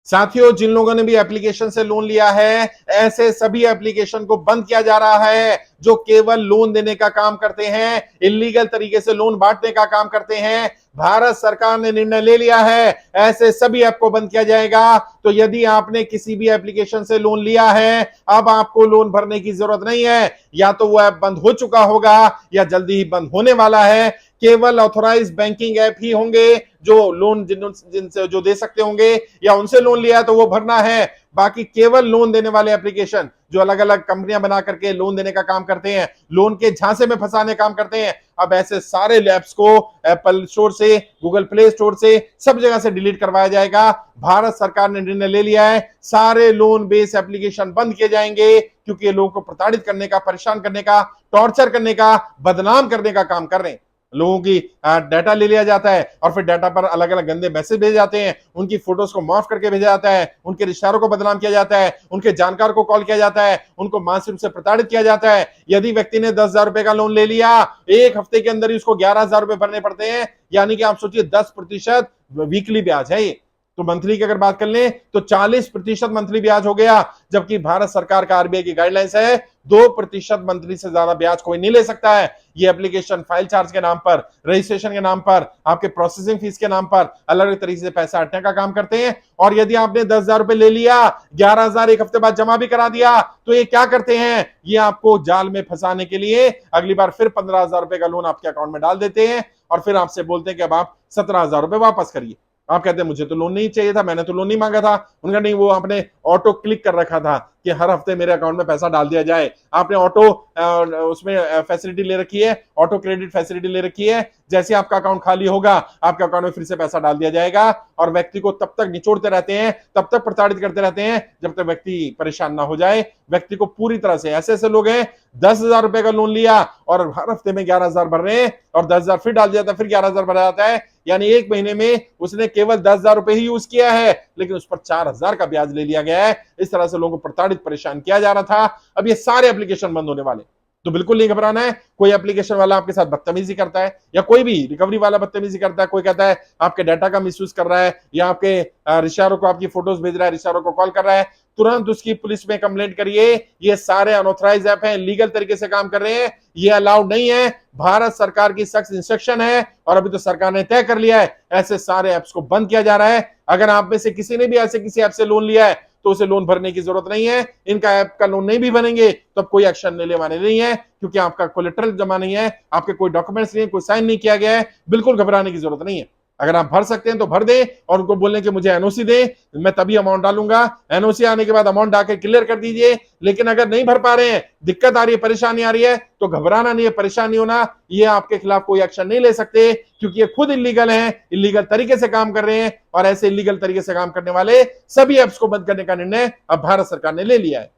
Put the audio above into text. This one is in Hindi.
साथियों, जिन लोगों ने भी एप्लीकेशन से लोन लिया है, ऐसे सभी एप्लीकेशन को बंद किया जा रहा है जो केवल लोन देने का काम करते हैं, इलीगल तरीके से लोन बांटने का काम करते हैं। भारत सरकार ने निर्णय ले लिया है, ऐसे सभी ऐप को बंद किया जाएगा। तो यदि आपने किसी भी एप्लीकेशन से लोन लिया है, अब आपको लोन भरने की जरूरत नहीं है। या तो वो ऐप बंद हो चुका होगा या जल्दी ही बंद होने वाला है। केवल ऑथोराइज बैंकिंग ऐप ही होंगे जो लोन जिनसे जो दे सकते होंगे, या उनसे लोन लिया है तो वो भरना है। बाकी केवल लोन देने वाले एप्लीकेशन जो अलग अलग कंपनियां बना करके लोन देने का काम करते हैं, लोन के झांसे में फंसाने काम करते हैं, अब ऐसे सारे ऐप्स को एप्पल स्टोर से, गूगल प्ले स्टोर से, सब जगह से डिलीट करवाया जाएगा। भारत सरकार ने निर्णय ले लिया है, सारे लोन बेस्ड एप्लीकेशन बंद किए जाएंगे, क्योंकि ये लोगों को प्रताड़ित करने का, परेशान करने का, टॉर्चर करने का, बदनाम करने का काम कर रहे हैं। लोगों की डाटा ले लिया जाता है और फिर डाटा पर अलग अलग गंदे मैसेज भेजे जाते हैं, उनकी फोटोज को मॉर्फ करके भेजा जाता है, उनके रिश्तेदारों को बदनाम किया जाता है, उनके जानकार को कॉल किया जाता है, उनको मानसिक रूप से प्रताड़ित किया जाता है। यदि व्यक्ति ने 10,000 रुपए का लोन ले लिया, एक हफ्ते के अंदर ही उसको 11,000 रुपए भरने पड़ते हैं, यानी कि आप सोचिए 10% वीकली ब्याज है ये। तो मंथली की अगर बात कर लें तो 40% मंथली ब्याज हो गया, जबकि भारत सरकार का आरबीआई की गाइडलाइंस है 2% मंथली से ज्यादा ब्याज कोई नहीं ले सकता है। ये एप्लीकेशन फाइल चार्ज के नाम पर, रजिस्ट्रेशन के नाम पर, आपके प्रोसेसिंग फीस के नाम पर अलग अलग तरीके से पैसा हटने का काम करते हैं। और यदि आपने 10,000 रुपए ले लिया, 11,000 एक हफ्ते बाद जमा भी करा दिया, तो ये क्या करते हैं, ये आपको जाल में फंसाने के लिए अगली बार फिर 15,000 रुपए का लोन आपके अकाउंट में डाल देते हैं और फिर आपसे बोलते हैं कि अब आप 17,000 रुपए वापस करिए। आप कहते हैं मुझे तो लोन नहीं चाहिए था, मैंने तो लोन नहीं मांगा था। उनका नहीं, वो आपने ऑटो क्लिक कर रखा था कि हर हफ्ते मेरे अकाउंट में पैसा डाल दिया जाए। आपने ऑटो उसमें फैसिलिटी ले रखी है, ऑटो क्रेडिट फैसिलिटी ले रखी है, जैसे आपका अकाउंट खाली होगा आपके अकाउंट में फिर से पैसा डाल दिया जाएगा। और व्यक्ति को तब तक निचोड़ते रहते हैं, तब तक प्रताड़ित करते रहते हैं जब तक व्यक्ति परेशान ना हो जाए। व्यक्ति को पूरी तरह से, ऐसे ऐसे लोग हैं 10,000 रुपए का लोन लिया और हर हफ्ते में 11,000 भर रहे हैं और 10,000 फिर डाल दिया था, फिर 11,000 भरा जाता है, यानी एक महीने में उसने केवल 10,000 रुपए ही यूज किया है, लेकिन उस पर 4,000 का ब्याज ले लिया गया है। इस तरह से लोगों को प्रताड़ित, परेशान किया जा रहा था। अब ये सारे एप्लीकेशन बंद होने वाले, तो बिल्कुल नहीं घबराना है। कोई एप्लीकेशन वाला आपके साथ बदतमीजी करता है या कोई भी रिकवरी वाला बदतमीजी करता है, कोई कहता है आपके डाटा का मिसयूज कर रहा है या आपके रिश्तेदारों को आपकी फोटोज भेज रहा है, रिश्तेदारों को कॉल कर रहा है, तुरंत उसकी पुलिस में कंप्लेंट करिए। ये सारे अनऑथराइज्ड ऐप हैं, लीगल तरीके से काम कर रहे हैं, ये अलाउड नहीं है। भारत सरकार की सख्त इंस्ट्रक्शन है और अभी तो सरकार ने तय कर लिया है, ऐसे सारे ऐप्स को बंद किया जा रहा है। अगर आप में से किसी ने भी ऐसे किसी ऐप से लोन लिया है तो उसे लोन भरने की जरूरत नहीं है। इनका ऐप का लोन नहीं भी बनेंगे तो अब कोई एक्शन लेने वाले नहीं है, क्योंकि आपका कोलेटरल जमा नहीं है, आपके कोई डॉक्यूमेंट्स नहीं है, कोई साइन नहीं किया गया है। बिल्कुल घबराने की जरूरत नहीं है। अगर आप भर सकते हैं तो भर दें और उनको बोलें कि मुझे एनओसी दें, मैं तभी अमाउंट डालूंगा। एनओसी आने के बाद अमाउंट डाके क्लियर कर दीजिए। लेकिन अगर नहीं भर पा रहे हैं, दिक्कत आ रही है, परेशानी आ रही है, तो घबराना नहीं है, परेशान नहीं होना। ये आपके खिलाफ कोई एक्शन नहीं ले सकते, क्योंकि ये खुद इलीगल हैं, इलीगल तरीके से काम कर रहे हैं और ऐसे इलीगल तरीके से काम करने वाले सभी ऐप्स को बंद करने का निर्णय अब भारत सरकार ने ले लिया है।